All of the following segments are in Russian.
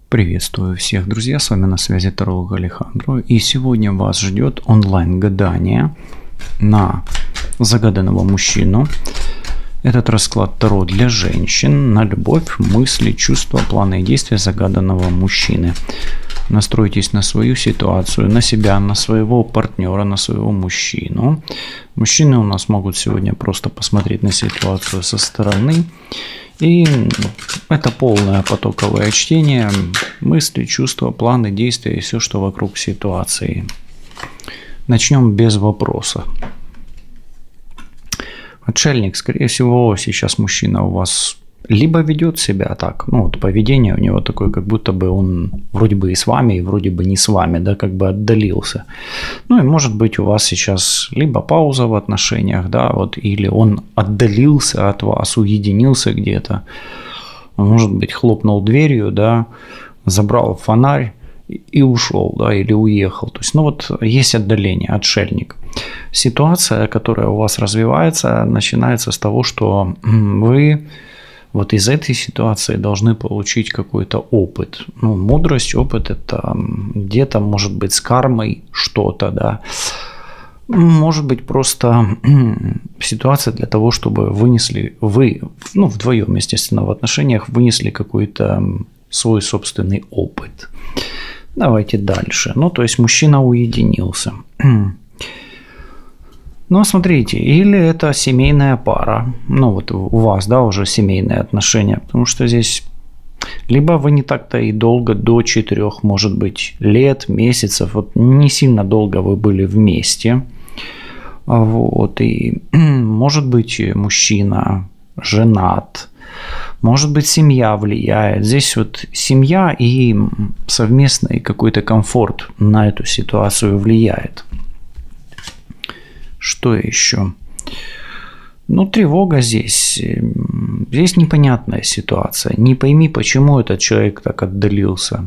Приветствую всех, друзья, с вами на связи таролог Алехандро, и сегодня вас ждет онлайн-гадание на загаданного мужчину. Этот расклад Таро для женщин на любовь, мысли, чувства, планы и действия загаданного мужчины. Настройтесь на свою ситуацию, на себя, на своего партнера, на своего мужчину. Мужчины у нас могут сегодня просто посмотреть на ситуацию со стороны. И это полное потоковое чтение, мысли, чувства, планы, действия и все, что вокруг ситуации. Начнем без вопроса. Отшельник, скорее всего, сейчас мужчина у вас либо ведет себя так, поведение у него такое, как будто бы он вроде бы и с вами, и вроде бы не с вами, да, как бы отдалился. И может быть у вас сейчас либо пауза в отношениях, да, или он отдалился от вас, уединился где-то, может быть, хлопнул дверью, да, забрал фонарь и ушел, да, или уехал. То есть, есть отдаление, отшельник. Ситуация, которая у вас развивается, начинается с того, что вы из этой ситуации должны получить какой-то опыт. Мудрость, опыт – это где-то, может быть, с кармой что-то, да. Может быть, просто ситуация для того, чтобы вы вдвоем, естественно, в отношениях вынесли какой-то свой собственный опыт. Давайте дальше. То есть мужчина уединился. Смотрите, или это семейная пара, у вас, да, уже семейные отношения, потому что здесь либо вы не так-то и долго, до 4, может быть, лет, месяцев, не сильно долго вы были вместе, и может быть мужчина женат, может быть семья влияет, здесь семья и совместный какой-то комфорт на эту ситуацию влияет. Что еще? Тревога здесь. Здесь непонятная ситуация. Не пойми, почему этот человек так отдалился.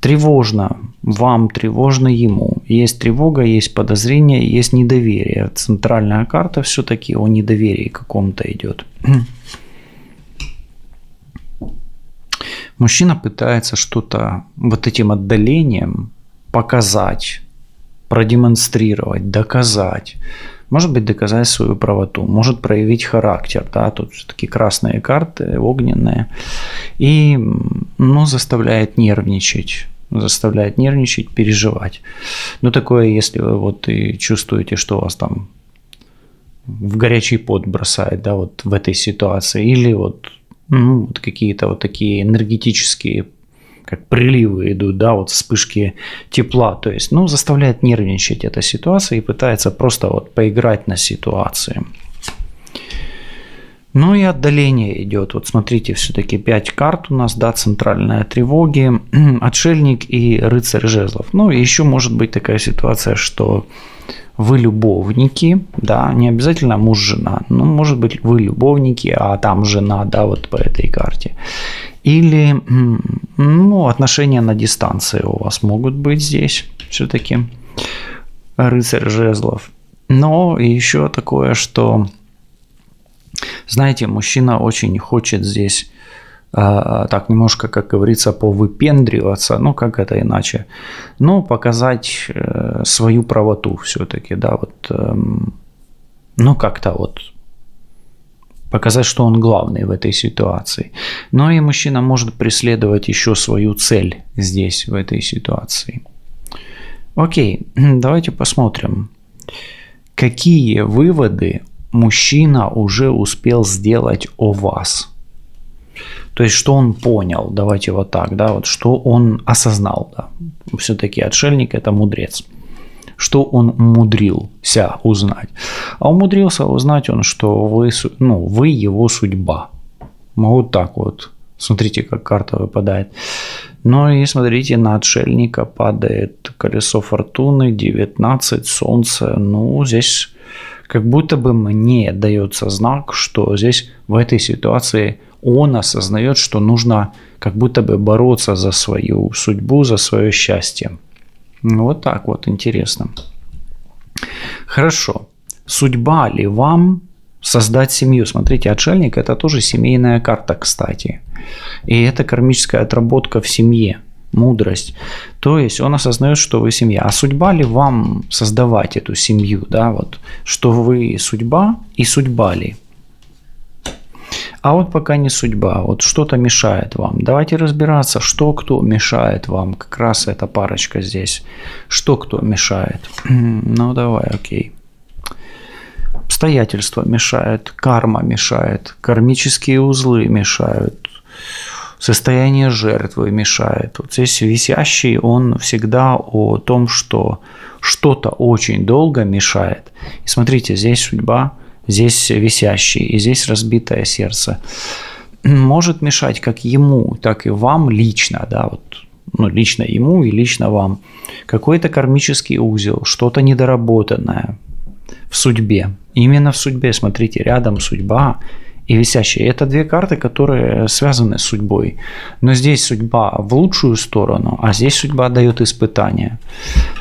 Тревожно вам, тревожно ему. Есть тревога, есть подозрение, есть недоверие. Центральная карта все-таки о недоверии каком-то идет. Мужчина пытается что-то этим отдалением показать, продемонстрировать, доказать. Может быть, доказать свою правоту, может проявить характер, да, тут все-таки красные карты, огненные, и, заставляет нервничать, переживать. Такое, если вы и чувствуете, что вас там в горячий пот бросает, да, в этой ситуации, или какие-то такие энергетические как приливы идут, да, вспышки тепла, то есть, заставляет нервничать эта ситуация и пытается просто поиграть на ситуации. И отдаление идет, смотрите, все-таки 5 карт у нас, да, центральная тревоги, отшельник и рыцарь жезлов. Еще может быть такая ситуация, что вы любовники, да, не обязательно муж-жена, может быть вы любовники, а там жена, да, по этой карте. Или, отношения на дистанции у вас могут быть здесь все-таки, рыцарь жезлов. Но еще такое, что, знаете, мужчина очень хочет здесь так немножко, как говорится, повыпендриваться, как это иначе, показать свою правоту все-таки, да, как-то показать, что он главный в этой ситуации. Но и мужчина может преследовать еще свою цель здесь, в этой ситуации. Окей, давайте посмотрим, какие выводы мужчина уже успел сделать о вас. То есть, что он понял, давайте так, да, что он осознал, да. Все-таки отшельник – это мудрец. Что он умудрился узнать? А умудрился узнать он, что вы его судьба. Так смотрите, как карта выпадает. И смотрите, на отшельника падает колесо фортуны, 19, солнце. Здесь как будто бы мне дается знак, что здесь в этой ситуации он осознает, что нужно как будто бы бороться за свою судьбу, за свое счастье. Так интересно. Хорошо. Судьба ли вам создать семью? Смотрите, отшельник – это тоже семейная карта, кстати. И это кармическая отработка в семье, мудрость. То есть он осознает, что вы семья. А судьба ли вам создавать эту семью, да, вот, что вы судьба и судьба ли? А вот пока не судьба, вот что-то мешает вам. Давайте разбираться, что кто мешает вам. Как раз эта парочка здесь. Что кто мешает? Ну давай, окей. Обстоятельства мешают, карма мешает, кармические узлы мешают, состояние жертвы мешает. Вот здесь висящий, он всегда о том, что что-то очень долго мешает. И смотрите, здесь судьба, здесь висящий, и здесь разбитое сердце. Может мешать как ему, так и вам лично, да, вот, ну, лично ему и лично вам. Какой-то кармический узел, что-то недоработанное в судьбе. Именно в судьбе, смотрите, рядом судьба и висящие. Это две карты, которые связаны с судьбой. Но здесь судьба в лучшую сторону, а здесь судьба дает испытания.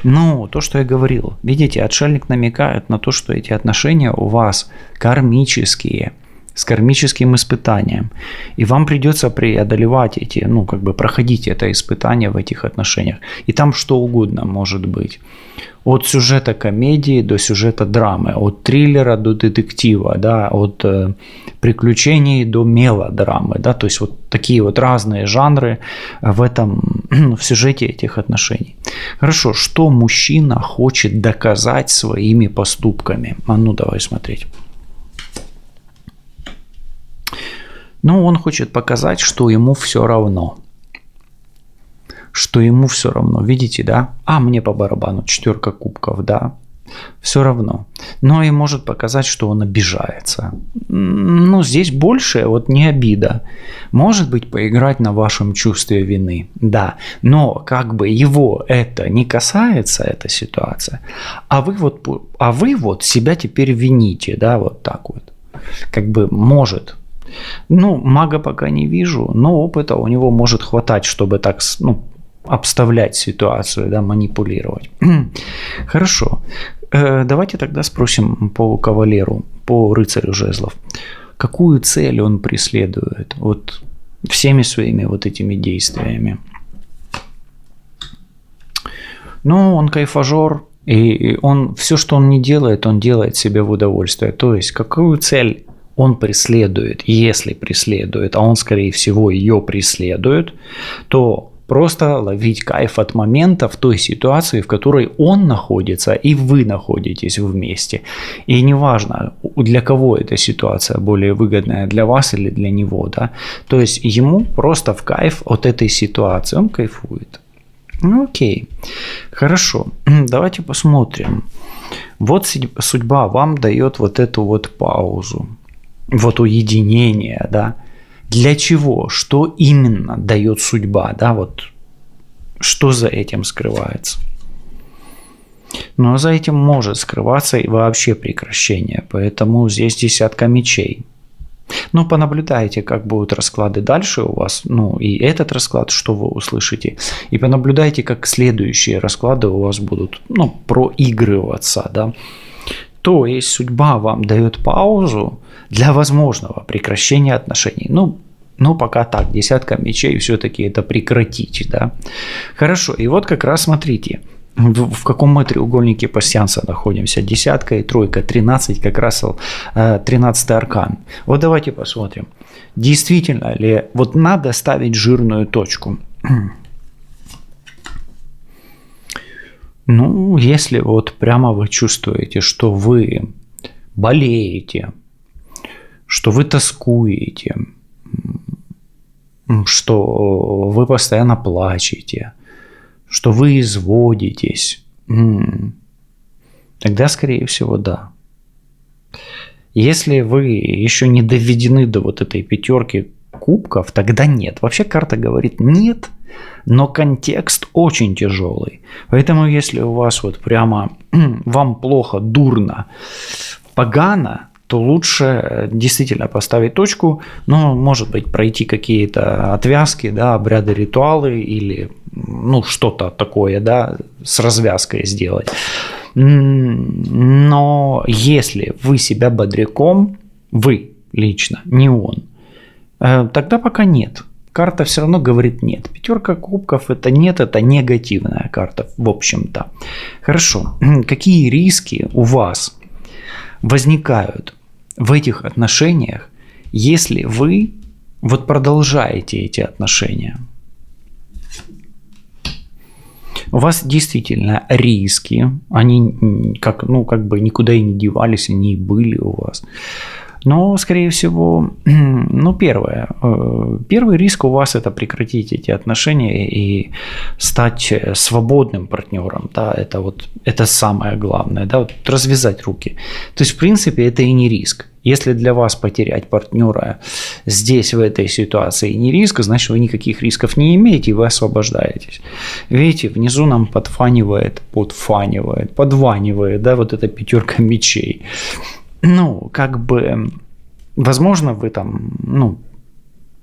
Ну, то, что я говорил. Видите, отшельник намекает на то, что эти отношения у вас кармические, с кармическим испытанием. И вам придется преодолевать эти, ну, как бы проходить это испытание в этих отношениях. И там что угодно может быть. От сюжета комедии до сюжета драмы, от триллера до детектива, да, от приключений до мелодрамы, да, то есть вот такие вот разные жанры в этом, в сюжете этих отношений. Хорошо, что мужчина хочет доказать своими поступками? А ну давай смотреть. Ну, он хочет показать, что ему все равно. Что ему все равно. Видите, да? А мне по барабану 4 кубков, да? Все равно. Но и может показать, что он обижается. Ну, здесь больше вот не обида. Может быть, поиграть на вашем чувстве вины. Да. Но как бы его это не касается, эта ситуация. А вы вот себя теперь вините, да, вот так вот. Как бы может. Ну, мага пока не вижу, но опыта у него может хватать, чтобы так, ну, обставлять ситуацию, да, манипулировать. Хорошо. Давайте тогда спросим по кавалеру, по рыцарю жезлов. Какую цель он преследует вот всеми своими вот этими действиями? Ну, он кайфажор, и он все, что он не делает, он делает себе в удовольствие. То есть, какую цель он преследует, если преследует, а он, скорее всего, ее преследует, то просто ловить кайф от момента в той ситуации, в которой он находится и вы находитесь вместе. И неважно, для кого эта ситуация более выгодная, для вас или для него, да. То есть ему просто в кайф от этой ситуации, он кайфует. Ну, окей, хорошо, давайте посмотрим. Вот судьба вам дает вот эту вот паузу. Вот уединение, да. Для чего? Что именно дает судьба, да, вот что за этим скрывается? Но за этим может скрываться и вообще прекращение, поэтому здесь 10 мечей. Ну, понаблюдайте, как будут расклады дальше у вас, ну, и этот расклад, что вы услышите, и понаблюдайте, как следующие расклады у вас будут, ну, проигрываться, да. То есть судьба вам дает паузу для возможного прекращения отношений. Ну, пока так, 10 мечей все-таки это прекратить, да. Хорошо, и вот как раз смотрите, в каком мы треугольнике пасьянса находимся. 10 и 3, 13, как раз 13 аркан. Вот давайте посмотрим, действительно ли, вот надо ставить жирную точку. Ну, если вот прямо вы чувствуете, что вы болеете, что вы тоскуете, что вы постоянно плачете, что вы изводитесь, тогда, скорее всего, да. Если вы еще не доведены до вот этой 5 кубков, тогда нет. Вообще карта говорит нет, но контекст очень тяжелый. Поэтому если у вас вот прямо вам плохо, дурно, погано, то лучше действительно поставить точку, но, может быть, пройти какие-то отвязки, да, обряды, ритуалы или, ну, что-то такое, да, с развязкой сделать. Но если вы себя бодряком, вы лично, не он, тогда пока нет. карта все равно говорит нет. Пятерка кубков это нет, это негативная карта, в общем-то. Хорошо. Какие риски у вас возникают в этих отношениях, если вы вот продолжаете эти отношения? У вас действительно риски, они как бы никуда и не девались, они и были у вас. Но, скорее всего, первый риск у вас – это прекратить эти отношения и стать свободным партнером. Да, это самое главное, да, вот развязать руки. То есть, в принципе, это и не риск. Если для вас потерять партнера здесь, в этой ситуации, не риск, значит, вы никаких рисков не имеете, и вы освобождаетесь. Видите, внизу нам подванивает, да, вот эта пятерка мечей. Возможно, вы там,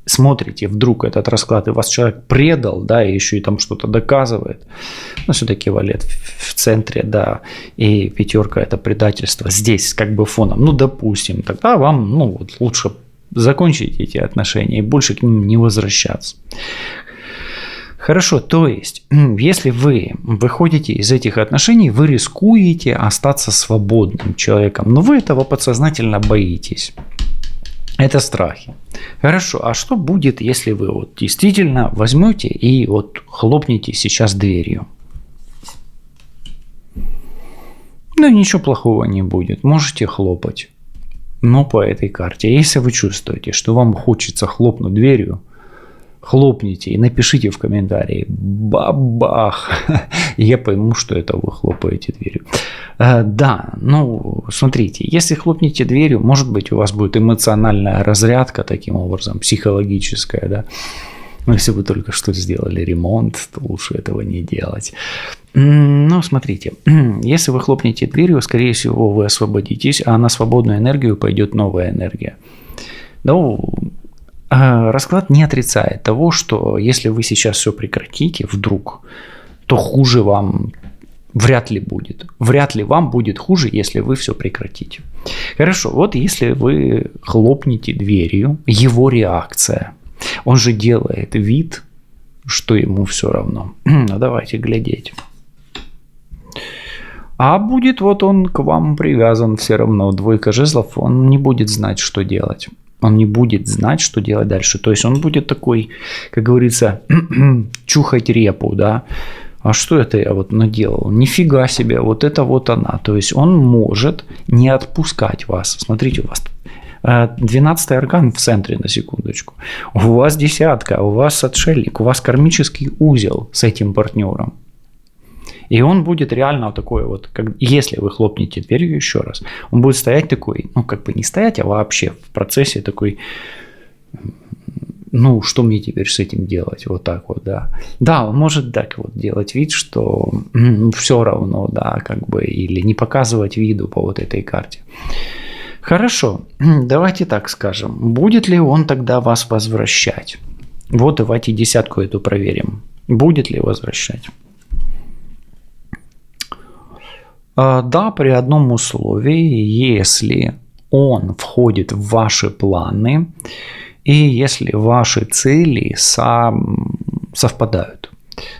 смотрите вдруг этот расклад, и вас человек предал, да, и еще и там что-то доказывает. Но все-таки валет в центре, да, и пятерка – это предательство здесь как бы фоном. Допустим, тогда вам, лучше закончить эти отношения и больше к ним не возвращаться. Хорошо, то есть, если вы выходите из этих отношений, вы рискуете остаться свободным человеком, но вы этого подсознательно боитесь. Это страхи. Хорошо, а что будет, если вы действительно возьмете и хлопнете сейчас дверью? Ничего плохого не будет, можете хлопать. Но по этой карте, если вы чувствуете, что вам хочется хлопнуть дверью, хлопните и напишите в комментарии «бабах», и я пойму, что это вы хлопаете дверью. Да, смотрите, если хлопнете дверью, может быть, у вас будет эмоциональная разрядка таким образом, психологическая, да. Если вы только что сделали ремонт, то лучше этого не делать. Смотрите, если вы хлопнете дверью, скорее всего, вы освободитесь, а на свободную энергию пойдет новая энергия. Расклад не отрицает того, что если вы сейчас все прекратите вдруг, то хуже вам вряд ли будет. Вряд ли вам будет хуже, если вы все прекратите. Хорошо, если вы хлопнете дверью, его реакция. Он же делает вид, что ему все равно. Давайте глядеть. А будет он к вам привязан все равно. Двойка жезлов, он не будет знать, что делать. Он не будет знать, что делать дальше. То есть он будет такой, как говорится, чухать репу, да. А что это я наделал? Нифига себе, это она. То есть он может не отпускать вас. Смотрите, у вас 12-й аркан в центре, на секундочку. У вас десятка, у вас отшельник, у вас кармический узел с этим партнером. И он будет реально такой если вы хлопнете дверью еще раз, он будет стоять такой, не стоять, а вообще в процессе такой, что мне теперь с этим делать? Да. Да, он может так делать вид, что все равно, да, или не показывать виду по этой карте. Хорошо, давайте так скажем, будет ли он тогда вас возвращать? Давайте десятку эту проверим. Будет ли возвращать? Да, при одном условии, если он входит в ваши планы и если ваши цели совпадают.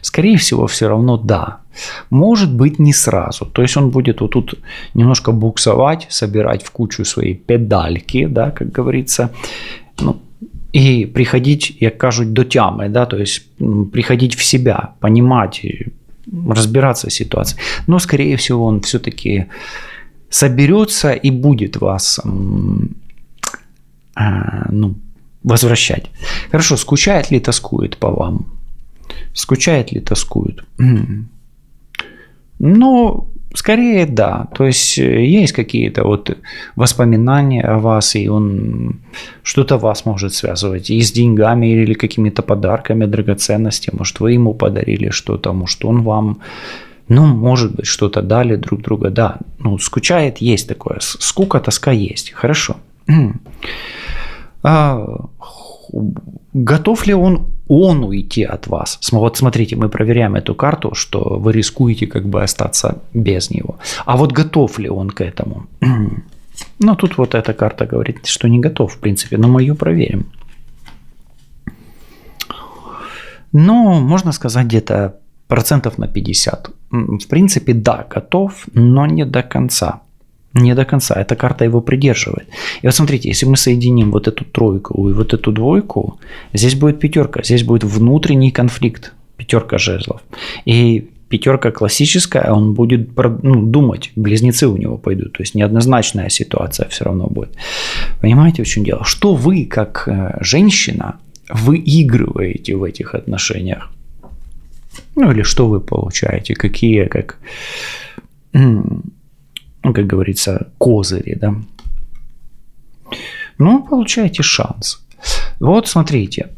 Скорее всего, все равно да. Может быть, не сразу. То есть он будет тут немножко буксовать, собирать в кучу свои педальки, да, как говорится, и приходить, як кажуть, до тями, да, то есть приходить в себя, понимать, разбираться в ситуации. Но, скорее всего, он все-таки соберется и будет вас возвращать. Хорошо, скучает ли, тоскует по вам? Скучает ли, тоскует? Скорее да. То есть есть какие-то воспоминания о вас, и он что-то вас может связывать и с деньгами, или какими-то подарками, драгоценностями. Может, вы ему подарили что-то, может, он вам, может быть, что-то дали друг друга. Да, скучает, есть такое. Скука, тоска есть. Хорошо. Готов ли он уйти от вас? Смотрите, мы проверяем эту карту, что вы рискуете остаться без него. А готов ли он к этому? Тут эта карта говорит, что не готов, в принципе, но мы ее проверим. Но можно сказать где-то процентов на 50. В принципе, да, готов, но не до конца. Не до конца. Эта карта его придерживает. И вот смотрите, если мы соединим вот эту тройку и вот эту двойку, здесь будет пятерка, здесь будет внутренний конфликт. Пятерка жезлов. И пятерка классическая, он будет думать, близнецы у него пойдут. То есть неоднозначная ситуация все равно будет. Понимаете, в чем дело? Что вы, как женщина, выигрываете в этих отношениях? Ну или что вы получаете? Какие, как говорится, козыри, да? Ну, получаете шанс. Вот смотрите,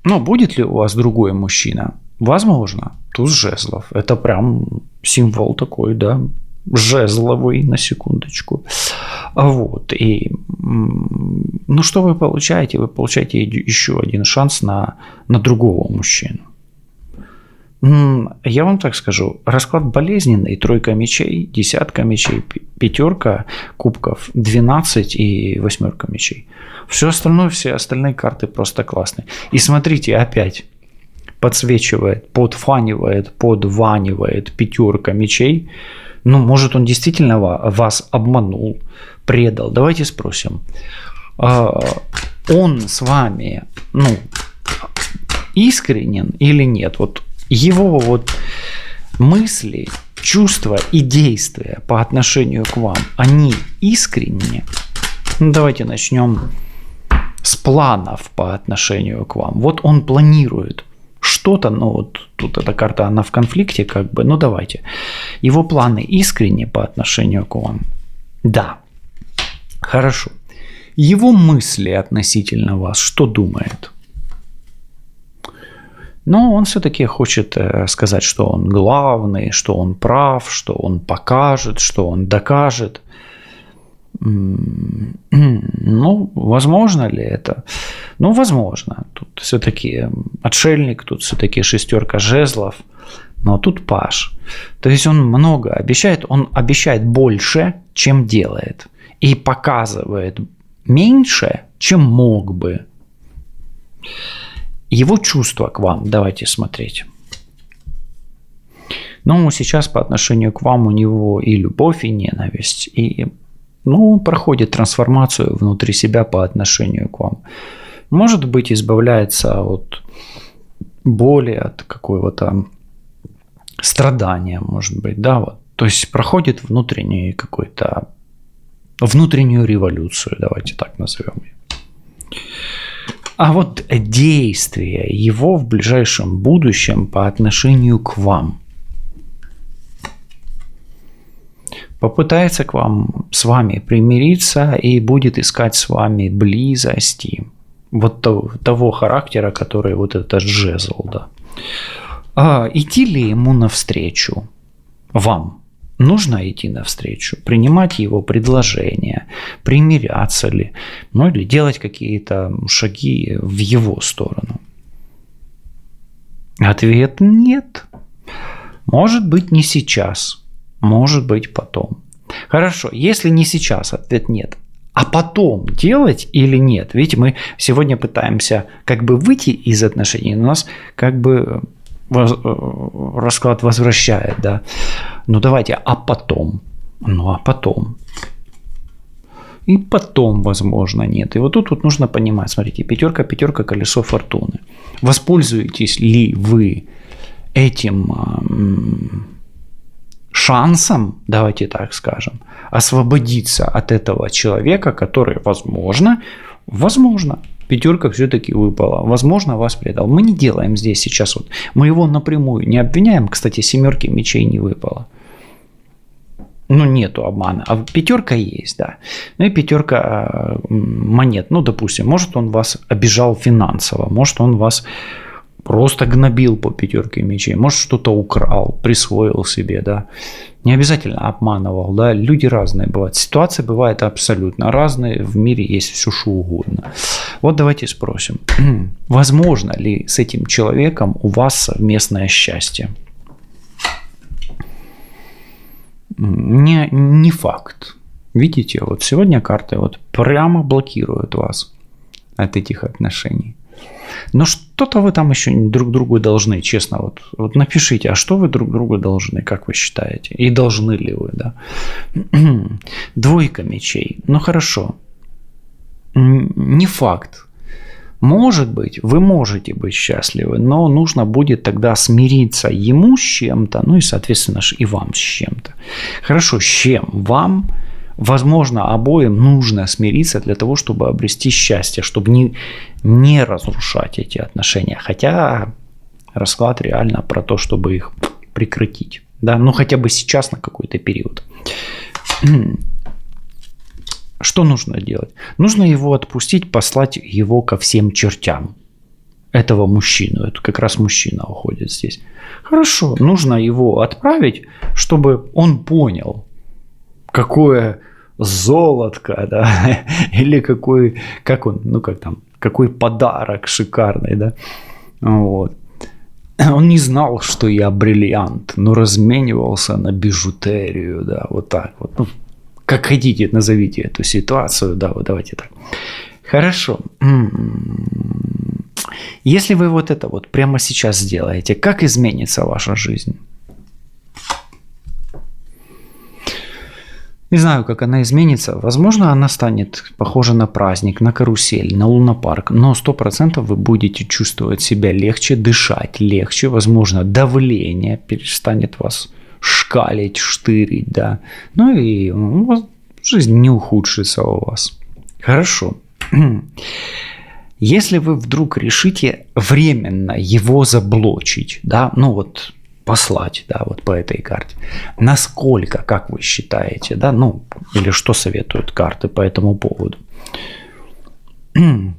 ну, будет ли у вас другой мужчина? Возможно, туз жезлов. Это прям символ такой, да, жезловый, на секундочку. Вот, и, ну, что вы получаете? Вы получаете еще один шанс на другого мужчину. Я вам так скажу, расклад болезненный, тройка мечей, десятка мечей, пятерка кубков, 12 и восьмерка мечей. Все остальные карты просто классные. И смотрите, опять подсвечивает, подванивает пятерка мечей. Ну, может, он действительно вас обманул, предал. Давайте спросим, он с вами, ну, искренен или нет? Вот его вот мысли, чувства и действия по отношению к вам, они искренние? Ну, давайте начнем с планов по отношению к вам. Вот он планирует что-то, ну вот тут эта карта, она в конфликте как бы, ну давайте. Его планы искренние по отношению к вам? Да. Хорошо. Его мысли относительно вас, что думает? Но он все-таки хочет сказать, что он главный, что он прав, что он покажет, что он докажет. Ну, возможно ли это? Ну, возможно. Тут все-таки отшельник, тут все-таки шестерка жезлов, но тут паж. То есть он много обещает, он обещает больше, чем делает. И показывает меньше, чем мог бы. Его чувства к вам, давайте смотреть. Но сейчас по отношению к вам у него и любовь, и ненависть, и он проходит трансформацию внутри себя по отношению к вам. Может быть, избавляется от боли, от какого-то страдания, может быть, да, вот. То есть проходит внутреннюю революцию, давайте так назовем ее. А вот действия его в ближайшем будущем по отношению к вам. Попытается с вами примириться и будет искать с вами близости. Вот того характера, который вот этот жезл, да. Идти ли ему навстречу? Вам нужно идти навстречу, принимать его предложения, примиряться ли, ну или делать какие-то шаги в его сторону? Ответ – нет. Может быть, не сейчас, может быть, потом. Хорошо, если не сейчас, ответ нет. А потом делать или нет? Видите, мы сегодня пытаемся как бы выйти из отношений, но у нас как бы расклад возвращает, да. Ну давайте, а потом? Ну а потом? И потом, возможно, нет. И вот тут нужно понимать, смотрите, пятерка, колесо фортуны. Воспользуетесь ли вы этим шансом, давайте так скажем, освободиться от этого человека, который, возможно, пятерка все-таки выпала, возможно, вас предал. Мы не делаем здесь сейчас, вот, мы его напрямую не обвиняем, кстати, семерки мечей не выпало. Ну, нету обмана, а пятерка есть, да. Ну и пятерка монет, ну, допустим, может он вас обижал финансово, может он вас просто гнобил по пятерке мечей, может что-то украл, присвоил себе, да. Не обязательно обманывал, да, люди разные бывают, ситуации бывают абсолютно разные, в мире есть все что угодно. Вот давайте спросим, возможно ли с этим человеком у вас совместное счастье? Не факт. Видите, вот сегодня карты вот прямо блокируют вас от этих отношений. Но что-то вы там еще друг другу должны, честно. Вот напишите, а что вы друг другу должны, как вы считаете? И должны ли вы, да? Двойка мечей. Ну хорошо. Не факт. Может быть, вы можете быть счастливы, но нужно будет тогда смириться ему с чем-то, ну и, соответственно, и вам с чем-то. Хорошо, с чем вам? Возможно, обоим нужно смириться для того, чтобы обрести счастье, чтобы не разрушать эти отношения. Хотя расклад реально про то, чтобы их прекратить. Да? Ну, хотя бы сейчас на какой-то период. Что нужно делать? Нужно его отпустить, послать его ко всем чертям. Этого мужчину. Это как раз мужчина уходит здесь. Хорошо, нужно его отправить, чтобы он понял, какое золотко, да, или какой, как он, ну как там, какой подарок шикарный, да, вот. Он не знал, что я бриллиант, но разменивался на бижутерию, да, вот так вот. Ну, как хотите, назовите эту ситуацию, да, вот давайте так. Хорошо. Если вы вот это вот прямо сейчас сделаете, как изменится ваша жизнь? Не знаю, как она изменится. Возможно, она станет похожа на праздник, на карусель, на лунопарк. Но 100% вы будете чувствовать себя легче, дышать легче. Возможно, давление перестанет вас шкалить, штырить, да. Ну и жизнь не ухудшится у вас. Хорошо. Если вы вдруг решите временно его заблочить, да, ну вот послать, да, вот по этой карте, насколько, как вы считаете, да, ну, или что советуют карты по этому поводу? Ну,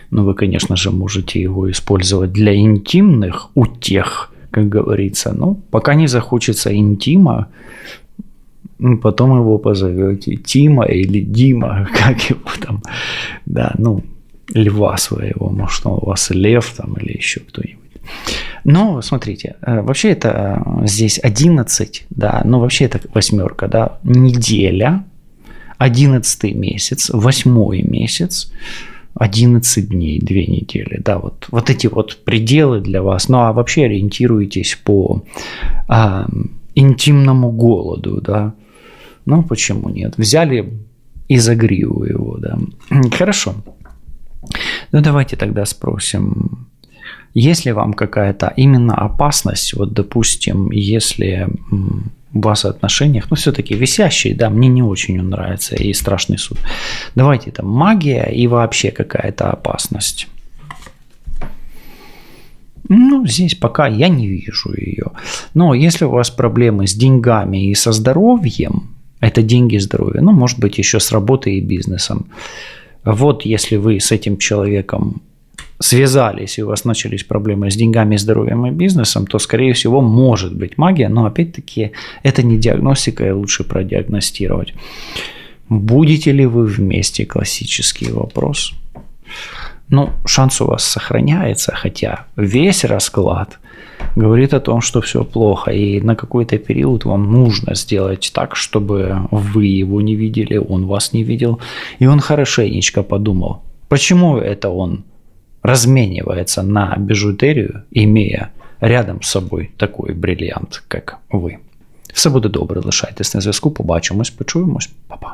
вы, конечно же, можете его использовать для интимных утех, как говорится, но пока не захочется интима, потом его позовете Тима или Дима, как его там, да, ну, льва своего, может, он у вас лев там или еще кто-нибудь. Но, смотрите, вообще это здесь 11, да, но вообще это восьмерка, да, неделя, 11 месяц, 8 месяц, 11 дней, 2 недели, да, вот эти вот пределы для вас. Ну, а вообще ориентируйтесь по интимному голоду, да. Ну, почему нет? Взяли и за гриву его, да. Хорошо. Ну, давайте тогда спросим, есть ли вам какая-то именно опасность, вот, допустим, если у вас в отношениях, ну, все-таки висящие, да, мне не очень он нравится, и страшный суд. Давайте там магия и вообще какая-то опасность. Ну, здесь пока я не вижу ее. Но если у вас проблемы с деньгами и со здоровьем, это деньги и здоровье, ну, может быть, еще с работой и бизнесом. Вот если вы с этим человеком связались, и у вас начались проблемы с деньгами, здоровьем и бизнесом, то, скорее всего, может быть магия, но, опять-таки, это не диагностика, и лучше продиагностировать. Будете ли вы вместе? Классический вопрос. Ну, шанс у вас сохраняется, хотя весь расклад говорит о том, что все плохо, и на какой-то период вам нужно сделать так, чтобы вы его не видели, он вас не видел, и он хорошенечко подумал, почему это он разменивается на бижутерію, имея рядом з собою такий бриллиант, як ви. Все буде добре, лишайтесь на зв'язку, побачимось, почуємось, па-па.